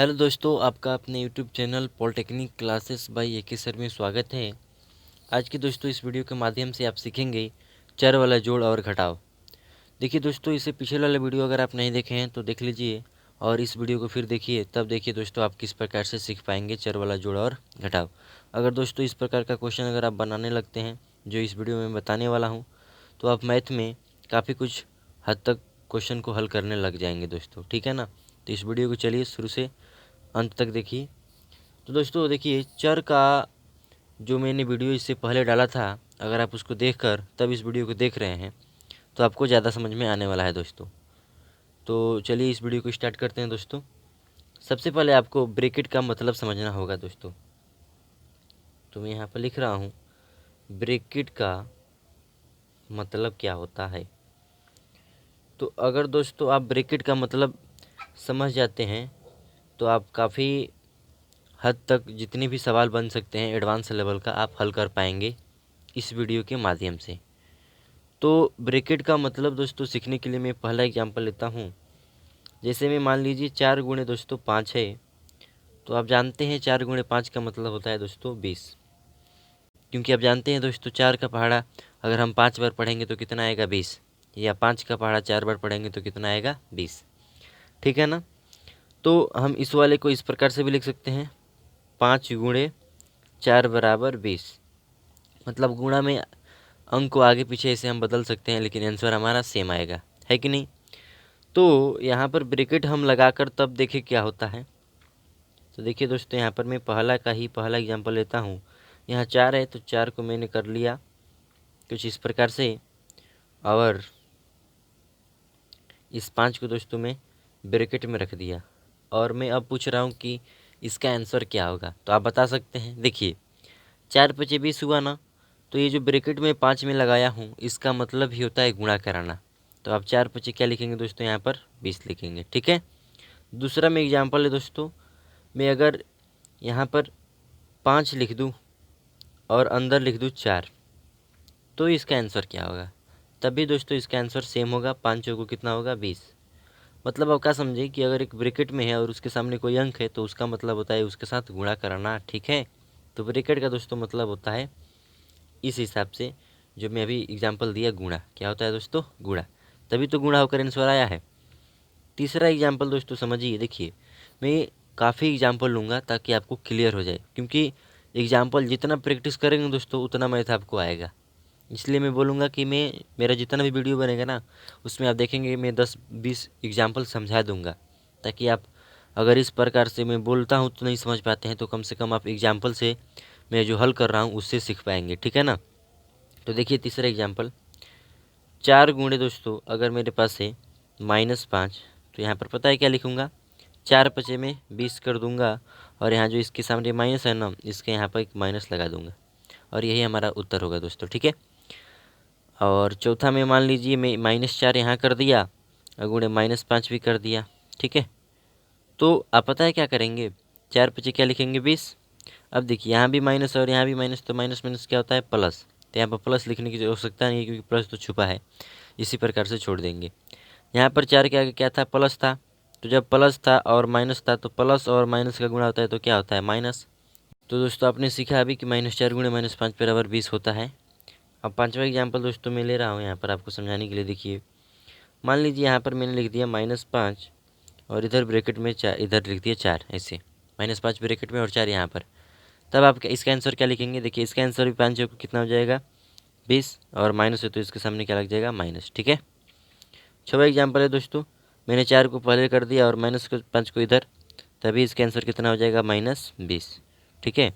Hello दोस्तों, आपका अपने YouTube channel polytechnic classes by AK sir में स्वागत है। आज के दोस्तों इस वीडियो के माध्यम से आप सीखेंगे चर वाला जोड़ और घटाव। देखिए दोस्तों, इससे पिछले वाला वीडियो अगर आप नहीं देखे हैं तो देख लीजिए और इस वीडियो को फिर देखिए, तब देखिए दोस्तों आप किस प्रकार से सीख पाएंगे चर वाला जोड़ और घटाव। अगर दोस्तों इस प्रकार का क्वेश्चन अगर आप बनाने लगते हैं जो इस वीडियो में बताने वाला हूँ, तो आप मैथ में काफ़ी कुछ हद तक क्वेश्चन को हल करने लग जाएंगे दोस्तों, ठीक है ना। तो इस वीडियो को चलिए शुरू से अंत तक देखिए। तो दोस्तों देखिए, चर का जो मैंने वीडियो इससे पहले डाला था, अगर आप उसको देखकर तब इस वीडियो को देख रहे हैं तो आपको ज़्यादा समझ में आने वाला है दोस्तों। तो चलिए इस वीडियो को स्टार्ट करते हैं दोस्तों। सबसे पहले आपको ब्रैकेट का मतलब समझना होगा दोस्तों। तो मैं यहाँ पर लिख रहा हूँ, ब्रैकेट का मतलब क्या होता है। तो अगर दोस्तों आप ब्रैकेट का मतलब समझ जाते हैं तो आप काफ़ी हद तक जितने भी सवाल बन सकते हैं एडवांस लेवल का आप हल कर पाएंगे इस वीडियो के माध्यम से। तो ब्रैकेट का मतलब दोस्तों सीखने के लिए मैं पहला एग्जांपल लेता हूँ। जैसे मैं मान लीजिए 4 गुणे दोस्तों 5 है, तो आप जानते हैं 4 गुणे 5 का मतलब होता है दोस्तों 20। क्योंकि आप जानते हैं दोस्तों 4 का पहाड़ा अगर हम 5 बार पढ़ेंगे तो कितना आएगा 20, या 5 का पहाड़ा 4 बार पढ़ेंगे तो कितना आएगा 20, ठीक है ना। तो हम इस वाले को इस प्रकार से भी लिख सकते हैं, 5 गुणे 4 बराबर 20। मतलब गुणा में अंक को आगे पीछे ऐसे हम बदल सकते हैं, लेकिन आंसर हमारा सेम आएगा, है कि नहीं। तो यहाँ पर ब्रैकेट हम लगाकर तब देखें क्या होता है। तो देखिए दोस्तों, यहाँ पर मैं पहला एग्जांपल लेता हूँ। यहाँ 4 है तो 4 को मैंने कर लिया कुछ इस प्रकार से, और इस 5 को दोस्तों मैं ब्रैकेट में रख दिया। और मैं अब पूछ रहा हूँ कि इसका आंसर क्या होगा, तो आप बता सकते हैं। देखिए 4×5=20 हुआ ना, तो ये जो ब्रैकेट में 5 में लगाया हूँ इसका मतलब ही होता है गुणा कराना। तो आप 4×5 क्या लिखेंगे दोस्तों, यहाँ पर 20 लिखेंगे, ठीक है। दूसरा में एग्जांपल है दोस्तों, मैं अगर यहाँ पर 5 लिख दूँ और अंदर लिख दूँ 4, तो इसका आंसर क्या होगा। तभी दोस्तों इसका आंसर सेम होगा, 5 चौको कितना होगा 20। मतलब आप क्या समझे कि अगर एक ब्रैकेट में है और उसके सामने कोई अंक है तो उसका मतलब होता है उसके साथ गुणा कराना, ठीक है। तो ब्रैकेट का दोस्तों मतलब होता है इस हिसाब से जो मैं अभी एग्जांपल दिया, गुणा। क्या होता है दोस्तों, गुणा। तभी तो गुणा होकर आंसर आया है। तीसरा एग्जांपल दोस्तों समझिए। देखिए मैं काफ़ी एग्जांपल लूँगा ताकि आपको क्लियर हो जाए, क्योंकि एग्जांपल जितना प्रैक्टिस करेंगे दोस्तों उतना मैथ आपको आएगा। इसलिए मैं बोलूँगा कि मेरा जितना भी वीडियो बनेगा ना, उसमें आप देखेंगे मैं 10-20 एग्जांपल समझा दूँगा, ताकि आप अगर इस प्रकार से मैं बोलता हूँ तो नहीं समझ पाते हैं तो कम से कम आप एग्जांपल से मैं जो हल कर रहा हूँ उससे सीख पाएंगे, ठीक है ना। तो देखिए तीसरा एग्जांपल, 4 गुणे दोस्तों अगर मेरे पास है -5, तो यहाँ पर पता है क्या लिखूँगा, 4×5 में 20 कर दूँगा, और यहाँ जो इसके सामने माइनस है ना, इसके यहाँ पर एक माइनस लगा दूँगा, और यही हमारा उत्तर होगा दोस्तों, ठीक है। और चौथा में मान लीजिए मैं -4 यहाँ कर दिया और गुणे -5 भी कर दिया, ठीक है। तो आप पता है क्या करेंगे, 4×5 क्या लिखेंगे 20। अब देखिए यहाँ भी माइनस और यहाँ भी माइनस, तो माइनस माइनस क्या होता है प्लस। तो यहाँ पर प्लस लिखने की आवश्यकता नहीं है क्योंकि प्लस तो छुपा है, इसी प्रकार से छोड़ देंगे। यहाँ पर 4 के आगे क्या था, प्लस था। तो जब प्लस था और माइनस था तो प्लस और माइनस का गुणा होता है तो क्या होता है, माइनस। तो दोस्तों आपने सीखा अभी कि -4 गुणे -5 बराबर 20 होता है। अब पांचवा एग्जाम्पल दोस्तों मैं ले रहा हूँ यहाँ पर आपको समझाने के लिए। देखिए मान लीजिए यहाँ पर मैंने लिख दिया -5 और इधर ब्रैकेट में 4, इधर लिख दिया 4, ऐसे -5 ब्रैकेट में और 4 यहाँ पर। तब आप इसका आंसर क्या लिखेंगे, देखिए इसका आंसर भी 5 को कितना हो जाएगा 20, और माइनस है तो इसके सामने क्या लग जाएगा माइनस, ठीक है। छठा एग्जाम्पल है दोस्तों, मैंने 4 को पहले कर दिया और -5 को इधर, तभी इसका आंसर कितना हो जाएगा -20, ठीक है।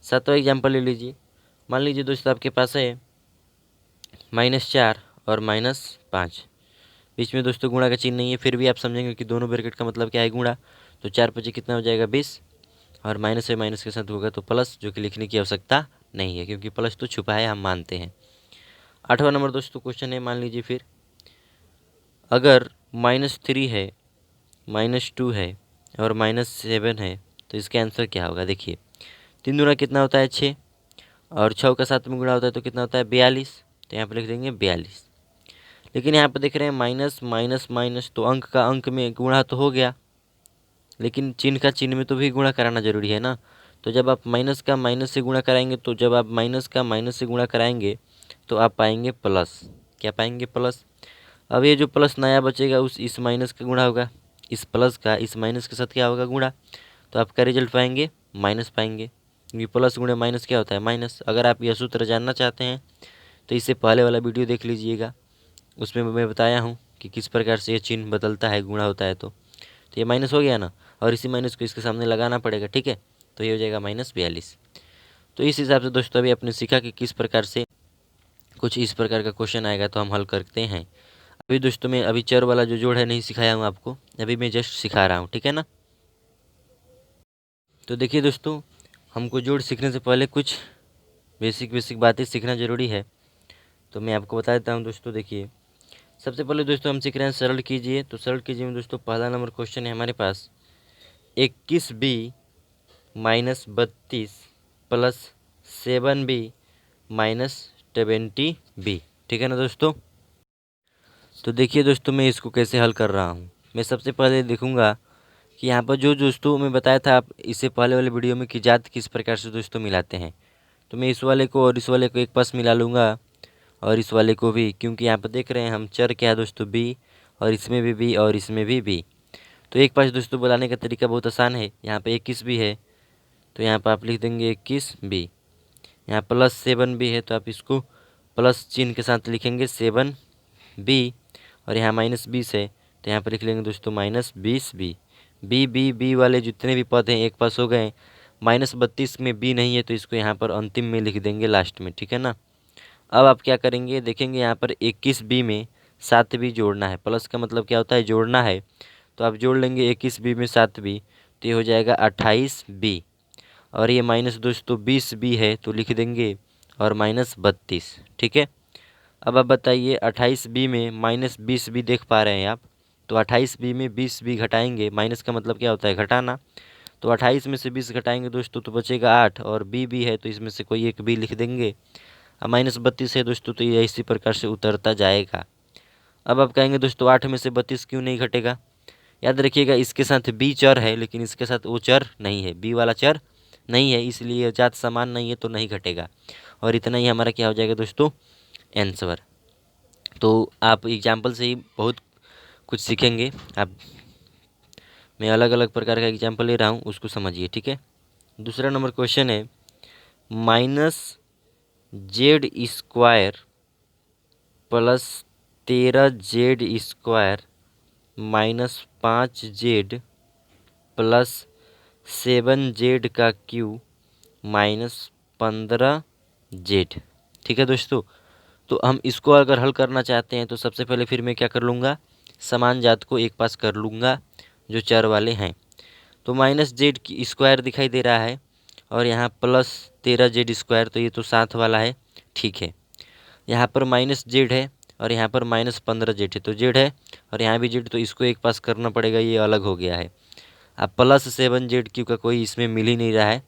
सातवां एग्जाम्पल ले लीजिए। मान लीजिए दोस्तों आपके पास है -4 और -5, बीच में दोस्तों गुणा का चिन्ह नहीं है, फिर भी आप समझेंगे कि दोनों ब्रैकेट का मतलब क्या है, गुणा। तो 4×5 कितना हो जाएगा 20, और माइनस है माइनस के साथ होगा तो प्लस, जो कि लिखने की आवश्यकता नहीं है क्योंकि प्लस तो छुपा है, हम मानते हैं। 8वां नंबर दोस्तों क्वेश्चन है, मान लीजिए फिर अगर -3 है, -2 है और -7 है तो इसका आंसर क्या होगा। देखिए 3 दूना कितना होता है 6, और 6 का 7 में गुणा होता है तो कितना होता है 42, तो यहाँ पर लिख देंगे 42। लेकिन यहाँ पर देख रहे हैं माइनस माइनस माइनस, तो अंक का अंक में गुणा तो हो गया, लेकिन चिन्ह का चिन्ह में तो भी गुणा कराना जरूरी है ना। तो जब आप माइनस का माइनस से गुणा कराएंगे, तो जब आप माइनस का माइनस से गुणा कराएंगे तो आप पाएंगे प्लस। क्या पाएंगे? प्लस। अब ये जो प्लस नया बचेगा उस इस माइनस का गुणा होगा, इस प्लस का इस माइनस के साथ क्या होगा? गुणा। तो आपका रिजल्ट पाएंगे माइनस पाएंगे, क्योंकि प्लस गुणे माइनस क्या होता है? माइनस। अगर आप यह सूत्र जानना चाहते हैं तो इससे पहले वाला वीडियो देख लीजिएगा, उसमें मैं बताया हूँ कि किस प्रकार से ये चिन्ह बदलता है, गुणा होता है। तो ये माइनस हो गया ना, और इसी माइनस को इसके सामने लगाना पड़ेगा, ठीक है। तो ये हो जाएगा -42। तो इस हिसाब से दोस्तों अभी आपने सीखा कि किस प्रकार से कुछ इस प्रकार का क्वेश्चन आएगा तो हम हल करते हैं। अभी दोस्तों मैं अभी चर वाला जो जोड़ है नहीं सिखाया हूँ आपको, अभी मैं जस्ट सिखा रहा हूँ, ठीक है ना। तो देखिए दोस्तों, हमको जोड़ सीखने से पहले कुछ बेसिक बेसिक बातें सीखना ज़रूरी है। तो मैं आपको बता देता हूँ दोस्तों। देखिए, सबसे पहले दोस्तों हम सीख रहे हैं सरल कीजिए। तो सरल कीजिए में दोस्तों पहला नंबर क्वेश्चन है हमारे पास 21b -32 प्लस 7b -20b, ठीक है ना दोस्तों। तो देखिए दोस्तों, मैं इसको कैसे हल कर रहा हूँ। मैं सबसे पहले देखूंगा कि यहाँ पर जो दोस्तों मैं बताया था आप इससे पहले वाले वीडियो में कि जात किस प्रकार से दोस्तों मिलाते हैं, तो मैं इस वाले को और इस वाले को एक पास मिला लूँगा और इस वाले को भी, क्योंकि यहाँ पर देख रहे हैं हम चर क्या है दोस्तों? बी, और इसमें भी बी और इसमें भी बी। तो एक पास दोस्तों बुलाने का तरीका बहुत आसान है। यहाँ पे 21 भी है तो यहाँ पर आप लिख देंगे 21b। यहाँ +7 भी है तो आप इसको प्लस चिन्ह के साथ लिखेंगे 7b। और यहाँ -20 है तो यहाँ पर लिख लेंगे दोस्तों -20b। बी वाले जितने भी पद हैं एक पास हो गए। -32 में बी नहीं है तो इसको यहाँ पर अंतिम में लिख देंगे लास्ट में, ठीक है ना। अब आप क्या करेंगे? देखेंगे यहाँ पर 21b में 7b जोड़ना है। प्लस का मतलब क्या होता है? जोड़ना है। तो आप जोड़ लेंगे 21b में 7b, तो ये हो जाएगा 28b। और ये माइनस दोस्तों 20b है तो लिख देंगे और -32, ठीक है। अब आप बताइए 28b में -20b देख पा रहे हैं आप? तो 28b में 20b घटाएंगे, माइनस का मतलब क्या होता है? घटाना। तो 28 में से 20 घटाएंगे दोस्तों तो बचेगा 8, और b है तो इसमें से कोई एक b लिख देंगे। अब -32 है दोस्तों तो ये इसी प्रकार से उतरता जाएगा। अब आप कहेंगे दोस्तों 8 में से 32 क्यों नहीं घटेगा? याद रखिएगा इसके साथ बी चर है लेकिन इसके साथ वो चर नहीं है, बी वाला चर नहीं है, इसलिए जात समान नहीं है तो नहीं घटेगा। और इतना ही हमारा क्या हो जाएगा दोस्तों? आंसर। तो आप एग्जाम्पल से ही बहुत कुछ सीखेंगे आप। मैं अलग अलग प्रकार का एग्जाम्पल ले रहा हूँ, उसको समझिए, ठीक है। दूसरा नंबर क्वेश्चन है -z² plus 13z² -5z plus 7z का क्यू -15z, ठीक है दोस्तों। तो हम इसको अगर हल करना चाहते हैं तो सबसे पहले फिर मैं क्या कर लूँगा? समान जात को एक पास कर लूँगा जो चर वाले हैं। तो -z² दिखाई दे रहा है और यहाँ +13z², तो ये तो साथ वाला है, ठीक है। यहाँ पर -z है और यहाँ पर -15z है, तो z है और यहाँ भी z, तो इसको एक पास करना पड़ेगा, ये अलग हो गया है। अब +7z क्यू का कोई इसमें मिल ही नहीं रहा है,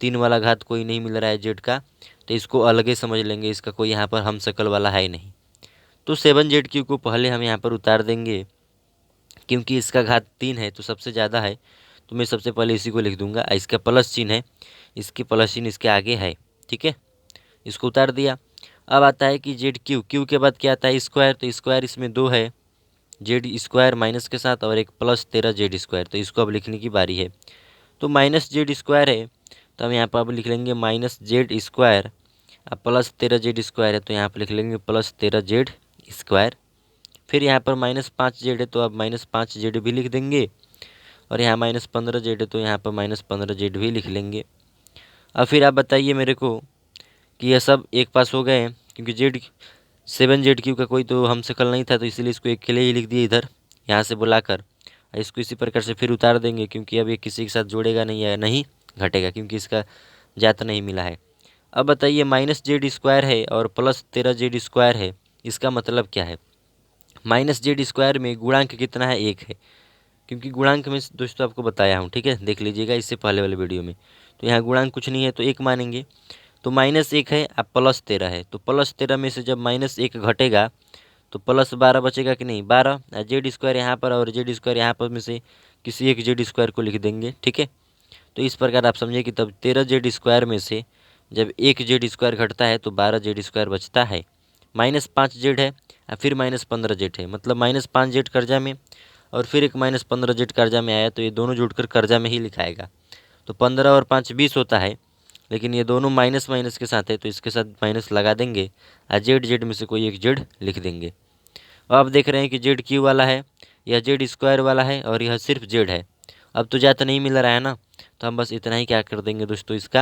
3 वाला घात कोई नहीं मिल रहा है z का, तो इसको अलग ही समझ लेंगे, इसका कोई यहाँ पर हम शकल वाला है ही नहीं। तो 7z क्यू को पहले हम यहाँ पर उतार देंगे, क्योंकि इसका घात 3 है तो सबसे ज़्यादा है, तो मैं सबसे पहले इसी को लिख दूंगा। इसका प्लस चिन्ह है, इसके प्लस चिन्ह इसके आगे है, ठीक है। इसको उतार दिया। अब आता है कि क्यू के बाद क्या आता है? स्क्वायर। तो स्क्वायर इसमें 2 है, z² माइनस के साथ और एक +13z², तो इसको अब लिखने की बारी है। तो -z² है तो हम यहाँ पर अब लिख लेंगे -z²। अब +13z² है तो यहाँ पर लिख लेंगे +13z²। फिर यहाँ पर -5z है तो अब -5z भी लिख देंगे, और यहाँ -15z है तो यहाँ पर -15z भी लिख लेंगे। अब फिर आप बताइए मेरे को कि यह सब एक पास हो गए हैं, क्योंकि z7z³ का कोई तो हम शकल नहीं था, तो इसलिए इसको एक के लिए ही लिख दिए इधर यहाँ से बुलाकर। इसको इसी प्रकार से फिर उतार देंगे, क्योंकि अब ये किसी के साथ जोड़ेगा नहीं है, नहीं घटेगा, क्योंकि इसका जात नहीं मिला है। अब बताइए -z² है और +13z² है, इसका मतलब क्या है? -z² में गुणांक कितना है? 1 है, क्योंकि गुणांक में दोस्तों आपको बताया हूँ, ठीक है, देख लीजिएगा इससे पहले वाले वीडियो में। तो यहाँ गुणांक कुछ नहीं है तो 1 मानेंगे। तो -1 है, अब +13 है, तो +13 में से जब -1 घटेगा तो प्लस 12 बचेगा कि नहीं, 12 जेड स्क्वायर यहाँ पर और जेड स्क्वायर यहाँ पर में से किसी एक जेड स्क्वायर को लिख देंगे, ठीक है। तो इस प्रकार आप समझिए कि तब 13 जेड स्क्वायर में से जब एक जेड स्क्वायर घटता है तो 12 जेड स्क्वायर बचता है। -5 जेड है और फिर -15 जेड है, मतलब -5 जेड कर्जा में और फिर एक -15 जेड कर्जा में आया, तो ये दोनों जुड़कर कर्जा में ही लिखाएगा। तो 15 और 5 20 होता है, लेकिन ये दोनों माइनस माइनस के साथ है तो इसके साथ माइनस लगा देंगे और जेड जेड में से कोई एक जेड लिख देंगे। अब आप देख रहे हैं कि जेड क्यू वाला है, यह जेड स्क्वायर वाला है और यह सिर्फ जेड है। अब तो ज़्यादा नहीं मिल रहा है ना, तो हम बस इतना ही क्या कर देंगे दोस्तों, इसका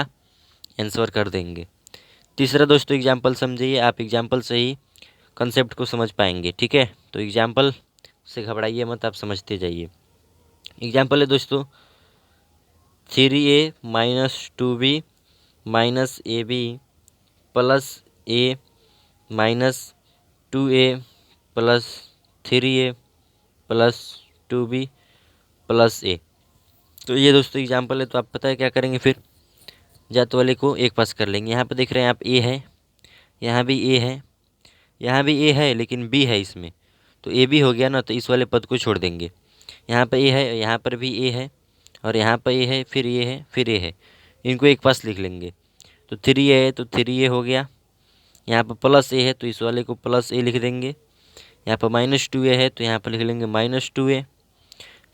आंसर कर देंगे। तीसरा दोस्तों एग्जाम्पल समझिए, आप एग्जाम्पल से ही कंसेप्ट को समझ पाएंगे, ठीक है। तो एग्जाम्पल से घबराइए मत, आप समझते जाइए। एग्जाम्पल है दोस्तों 3a - 2b - ab plus a -2a plus 3a plus 2b plus a। तो ये दोस्तों एग्जाम्पल है। तो आप पता है क्या करेंगे, फिर जात वाले को एक पास कर लेंगे। यहाँ पे देख रहे हैं आप a है, यहाँ भी a है, यहाँ भी a है लेकिन b है इसमें, तो a b हो गया ना, तो इस वाले पद को छोड़ देंगे। यहाँ पे a है, यहाँ पर भी a है और यहाँ पर a है, फिर a है, फिर a है, इनको एक पास लिख लेंगे। तो 3a है तो 3a हो गया, यहाँ पर प्लस a है तो इस वाले को प्लस a लिख देंगे। यहाँ पर -2a है तो यहाँ पर लिख लेंगे -2a,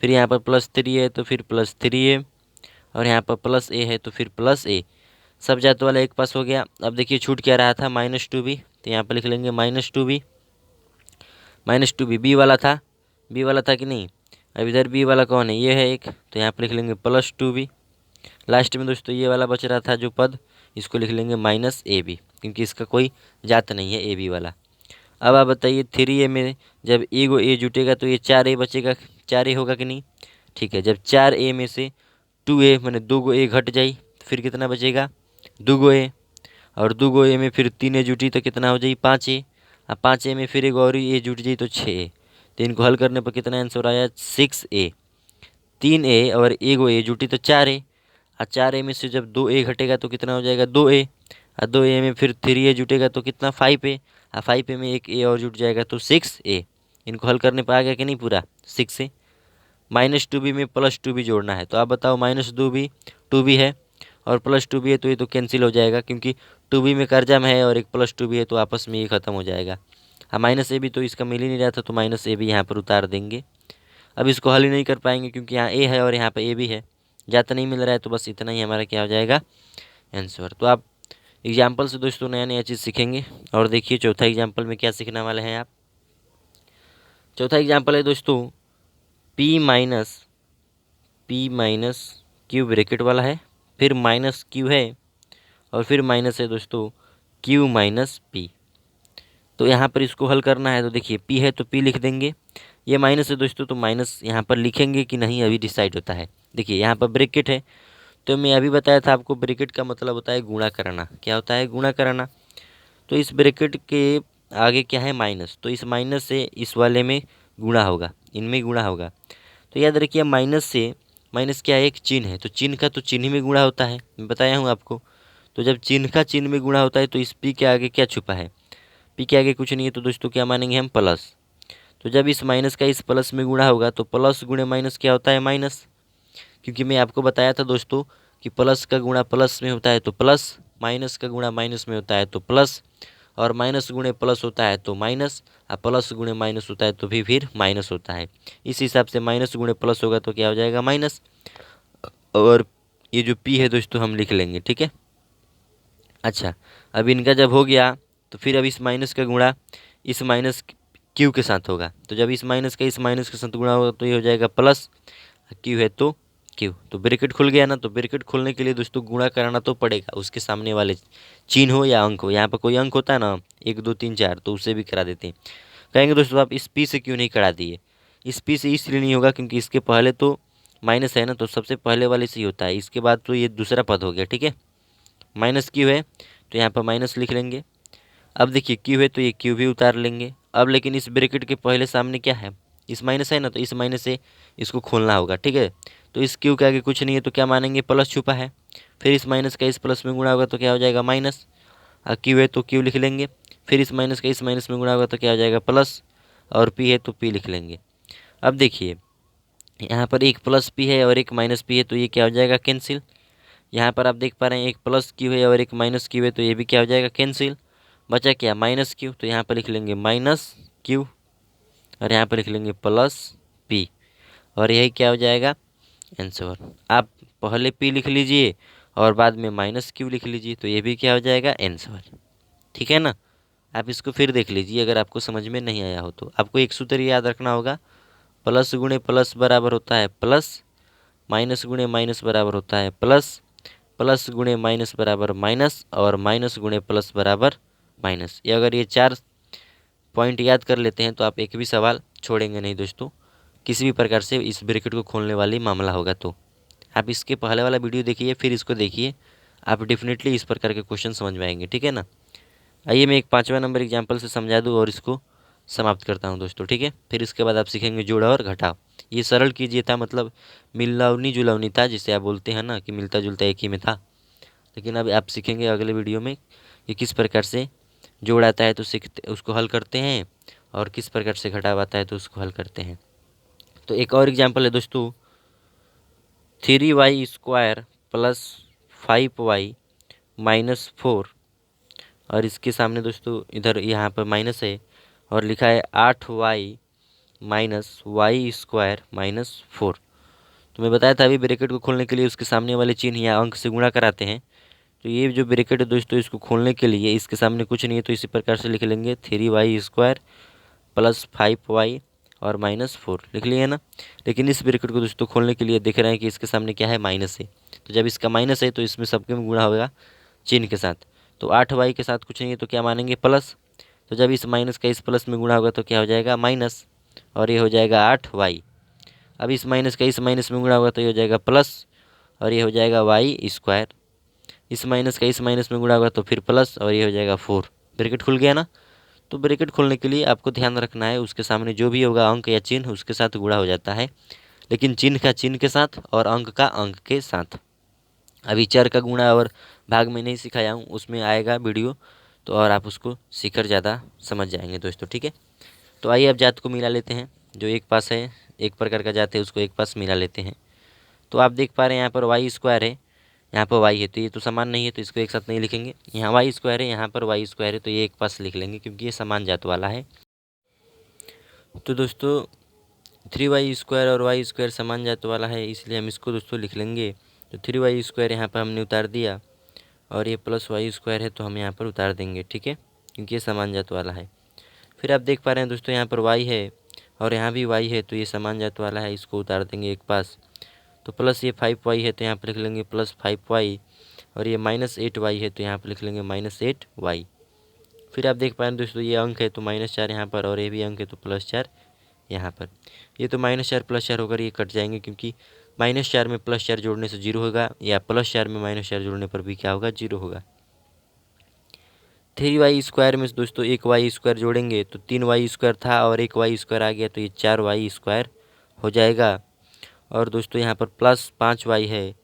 फिर यहाँ पर +3 है तो फिर +3a और यहाँ पर प्लस a है तो फिर प्लस a। सब जात वाला एक पास हो गया। अब देखिए छूट क्या रहा था, -2b, तो यहाँ पर लिख लेंगे -2b। -2b बी वाला था, बी वाला था कि नहीं। अब इधर बी वाला कौन है, ये है एक, तो यहाँ पर लिख लेंगे +2b। लास्ट में दोस्तों ये वाला बच रहा था जो पद, इसको लिख लेंगे -ab, क्योंकि इसका कोई जात नहीं है ab वाला। अब आप बताइए 3a में जब एगो a जुटेगा तो ये 4a बचेगा, 4a होगा कि नहीं। ठीक है, जब 4a में से 2a मैंने 2 a घट जाई तो फिर कितना बचेगा, 2 a, और 2 a में फिर 3a जुटी तो कितना हो जाई, 5a, और 5a में फिर एक और a जुट जाई तो 6a। तो इनको हल करने पर कितना आंसर आया, 6a। 3a और एगो a जुटी तो 4a, और 4a में से जब 2a घटेगा तो कितना हो जाएगा, 2a, और 2a में फिर 3a जुटेगा तो कितना, 5a, और 5a में एक a और जुट जाएगा तो 6a। इनको हल करने पर आ गया कि नहीं पूरा, 6a। -2b में +2b जोड़ना है, तो आप बताओ -2b 2b है और +2b है, तो ये तो कैंसिल हो जाएगा क्योंकि 2b में कर्जा में है और एक +2b है, तो आपस में ये ख़त्म हो जाएगा। हाँ -ab तो इसका मिल ही नहीं रहा था, तो -ab यहाँ पर उतार देंगे। अब इसको हल ही नहीं कर पाएंगे क्योंकि यहाँ a है और यहाँ पर a भी है, ज़्यादा नहीं मिल रहा है, तो बस इतना ही हमारा क्या हो जाएगा, आंसर। तो आप एग्जाम्पल से दोस्तों नया नया चीज़ सीखेंगे। और देखिए चौथा एग्जाम्पल में क्या सीखने वाले हैं आप। चौथा एग्जाम्पल है दोस्तों p - q ब्रैकेट वाला है, फिर -q है और फिर माइनस है दोस्तों q - p। तो यहाँ पर इसको हल करना है, तो देखिए p है तो p लिख देंगे, ये माइनस है दोस्तों तो माइनस यहाँ पर लिखेंगे कि नहीं अभी डिसाइड होता है। देखिए यहाँ पर ब्रैकेट है, तो मैं अभी बताया था आपको ब्रैकेट का मतलब होता है गुणा कराना। क्या होता है, गुणा कराना। तो इस ब्रैकेट के आगे क्या है, माइनस, तो इस माइनस से इस वाले में गुणा होगा, इनमें गुणा होगा। तो याद रखिए माइनस से, माइनस क्या है, एक चिन्ह है, तो चिन्ह का तो चिन्ह में गुणा होता है, मैं बताया हूँ आपको। तो जब चिन्ह का चिन्ह में गुणा होता है तो इस पी के आगे क्या छुपा है, पी के आगे कुछ नहीं है, तो दोस्तों क्या मानेंगे हम, प्लस। तो जब इस माइनस का इस प्लस में गुणा होगा तो प्लस गुणे माइनस क्या होता है, माइनस। क्योंकि मैं आपको बताया था दोस्तों कि प्लस का गुणा प्लस में होता है तो प्लस, माइनस का गुणा माइनस में होता है तो प्लस, और माइनस गुणे प्लस होता है तो माइनस, और प्लस गुणे माइनस होता है तो भी फिर माइनस होता है। इस हिसाब से माइनस गुणे प्लस होगा तो क्या हो जाएगा, माइनस। और ये जो पी है दोस्तों हम लिख लेंगे, ठीक है। अच्छा, अब इनका जब हो गया तो फिर अब इस माइनस का गुणा इस माइनस क्यू के साथ होगा, तो जब इस माइनस का इस माइनस के साथ गुणा होगा तो ये हो जाएगा प्लस, क्यू है तो क्यू, तो ब्रैकेट खुल गया ना। तो ब्रैकेट खोलने के लिए दोस्तों गुणा कराना तो पड़ेगा, उसके सामने वाले चिन्ह हो या अंक हो। यहाँ पर कोई अंक होता है ना 1 2 3 4, तो उससे भी करा देते हैं। कहेंगे दोस्तों आप इस पी से क्यों नहीं करा दिए, इस पी से इसलिए नहीं होगा क्योंकि इसके पहले तो माइनस है ना, तो सबसे पहले वाले से ही होता है, इसके बाद तो ये दूसरा पद हो गया, ठीक है। माइनस क्यू है तो यहाँ पर माइनस लिख लेंगे। अब देखिए क्यू है तो ये क्यू भी उतार लेंगे। अब लेकिन इस ब्रैकेट के पहले सामने क्या है, इस माइनस है ना, तो इस माइनस से इसको खोलना होगा, ठीक है। तो इस क्यू के आगे कुछ नहीं है तो क्या मानेंगे, प्लस छुपा है। फिर इस माइनस का इस प्लस में गुणा होगा तो क्या हो जाएगा, माइनस। क्यू है तो क्यू लिख लेंगे। फिर इस माइनस का इस माइनस में गुणा होगा तो क्या हो जाएगा प्लस, और पी है तो पी लिख लेंगे। अब देखिए यहाँ पर एक प्लस पी है और एक माइनस पी है तो ये क्या हो जाएगा कैंसिल। यहाँ पर आप देख पा रहे हैं एक प्लस क्यू है और एक माइनस क्यू है तो ये भी क्या हो जाएगा कैंसिल। बचा क्या माइनस क्यू, तो यहाँ पर लिख लेंगे माइनस क्यू और यहाँ पर लिख लेंगे प्लस पी, और यही क्या हो जाएगा आंसर। आप पहले पी लिख लीजिए और बाद में माइनस क्यू लिख लीजिए तो ये भी क्या हो जाएगा आंसर। ठीक है ना। आप इसको फिर देख लीजिए अगर आपको समझ में नहीं आया हो तो। आपको एक सूत्र याद रखना होगा, प्लस गुणे प्लस बराबर होता है प्लस, माइनस गुणे माइनस बराबर होता है प्लस, प्लस गुणे माइनस बराबर माइनस, और माइनस गुणे प्लस बराबर माइनस। ये अगर ये 4 पॉइंट याद कर लेते हैं तो आप एक भी सवाल छोड़ेंगे नहीं दोस्तों, किसी भी प्रकार से इस ब्रैकेट को खोलने वाली मामला होगा। तो आप इसके पहले वाला वीडियो देखिए फिर इसको देखिए, आप डेफिनेटली इस प्रकार के क्वेश्चन समझ में आएंगे। ठीक है ना। आइए मैं एक 5वां नंबर एग्जाम्पल से समझा दूँ और इसको समाप्त करता हूँ दोस्तों। ठीक है, फिर इसके बाद आप सीखेंगे जोड़ा और घटाव। ये सरल कीजिए था, मतलब मिलावनी जुलावनी था जिसे आप बोलते हैं ना कि मिलता जुलता एक ही में था। लेकिन अब आप सीखेंगे अगले वीडियो में कि किस प्रकार से जोड़ आता है तो सीखते उसको हल करते हैं, और किस प्रकार से घटाव आता है तो उसको हल करते हैं। तो एक और एग्जाम्पल है दोस्तों, 3y² प्लस 5y माइनस 4, और इसके सामने दोस्तों इधर यहाँ पर माइनस है और लिखा है 8y माइनस y² माइनस 4। तो मैं बताया था अभी ब्रैकेट को खोलने के लिए उसके सामने वाले चिन्ह या अंक से गुणा कराते हैं। तो ये जो ब्रैकेट है दोस्तों इसको खोलने के लिए इसके सामने कुछ नहीं है तो इसी प्रकार से लिख लेंगे 3y² प्लस 5y और माइनस 4 लिख लिए ना। लेकिन इस ब्रैकेट को दोस्तों खोलने के लिए देख रहे हैं कि इसके सामने क्या है माइनस है, तो जब इसका माइनस है तो इसमें सबके में गुणा होगा चिन्ह के साथ। तो 8y के साथ कुछ नहीं है तो क्या मानेंगे प्लस, तो जब इस माइनस का इस प्लस में गुणा होगा तो क्या हो जाएगा माइनस, और ये हो जाएगा 8y। अब इस माइनस का इस माइनस में गुणा होगा तो ये हो जाएगा प्लस, और ये हो जाएगा y²। इस माइनस का इस माइनस में गुणा होगा तो फिर प्लस, और ये हो जाएगा 4। ब्रैकेट खुल गया ना। तो ब्रैकेट खोलने के लिए आपको ध्यान रखना है उसके सामने जो भी होगा अंक या चिन्ह उसके साथ गुणा हो जाता है, लेकिन चिन्ह का चिन्ह के साथ और अंक का अंक के साथ। अभी चर का गुणा और भाग में नहीं सिखाया हूँ, उसमें आएगा वीडियो तो और आप उसको सीखकर ज़्यादा समझ जाएंगे दोस्तों। ठीक है, तो आइए अब जात को मिला लेते हैं। जो एक पास है एक प्रकार का जात है उसको एक पास मिला लेते हैं। तो आप देख पा रहे हैं यहाँ पर y² है, यहाँ पर y है, तो ये तो समान नहीं है तो इसको एक साथ नहीं लिखेंगे। यहाँ y² है यहाँ पर y² है तो ये एक पास लिख लेंगे क्योंकि ये समान जात वाला है। तो दोस्तों 3y² और y² समान जात वाला है इसलिए हम इसको दोस्तों लिख लेंगे। तो 3y² यहाँ पर हमने उतार दिया और ये प्लस y² है तो हम यहाँ पर उतार देंगे। ठीक है, क्योंकि ये समान जात वाला है। फिर आप देख पा रहे हैं दोस्तों यहाँ पर y है और यहाँ भी y है तो ये समान जात वाला है, इसको उतार देंगे एक पास। तो प्लस ये 5y है तो यहाँ पर लिख लेंगे प्लस 5y, और ये माइनस 8y है तो यहाँ पर लिख लेंगे माइनस 8y। फिर आप देख पा रहे हैं दोस्तों ये अंक है तो -4 यहाँ पर, और ये भी अंक है तो +4 यहाँ पर। ये तो -4 +4 होकर ये कट जाएंगे क्योंकि -4 में +4 जोड़ने से 0 होगा, या +4 में -4 जोड़ने पर भी क्या होगा 0 होगा। 3y² में दोस्तों एक y² जोड़ेंगे तो 3y² था और एक y² आ गया तो ये 4y² हो जाएगा। और दोस्तों यहाँ पर प्लस 5y है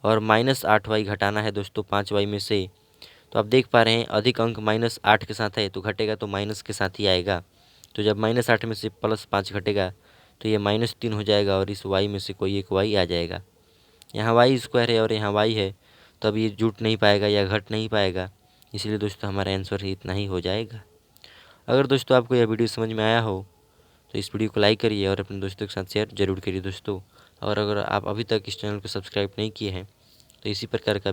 और -8y घटाना है दोस्तों 5y में से। तो आप देख पा रहे हैं अधिक अंक -8 के साथ है तो घटेगा तो माइनस के साथ ही आएगा। तो जब -8 में से +5 घटेगा तो ये -3 हो जाएगा और इस y में से कोई एक y आ जाएगा। यहाँ y² है और यहाँ y है तो अब ये जुट नहीं पाएगा या घट नहीं पाएगा, इसलिए दोस्तों हमारा आंसर ही इतना ही हो जाएगा। अगर दोस्तों आपको यह वीडियो समझ में आया हो तो इस वीडियो को लाइक करिए और अपने दोस्तों के साथ शेयर जरूर करिए दोस्तों। और अगर आप अभी तक इस चैनल को सब्सक्राइब नहीं किए हैं तो इसी प्रकार का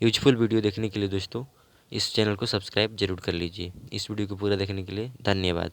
यूजफुल वीडियो देखने के लिए दोस्तों इस चैनल को सब्सक्राइब जरूर कर लीजिए। इस वीडियो को पूरा देखने के लिए धन्यवाद।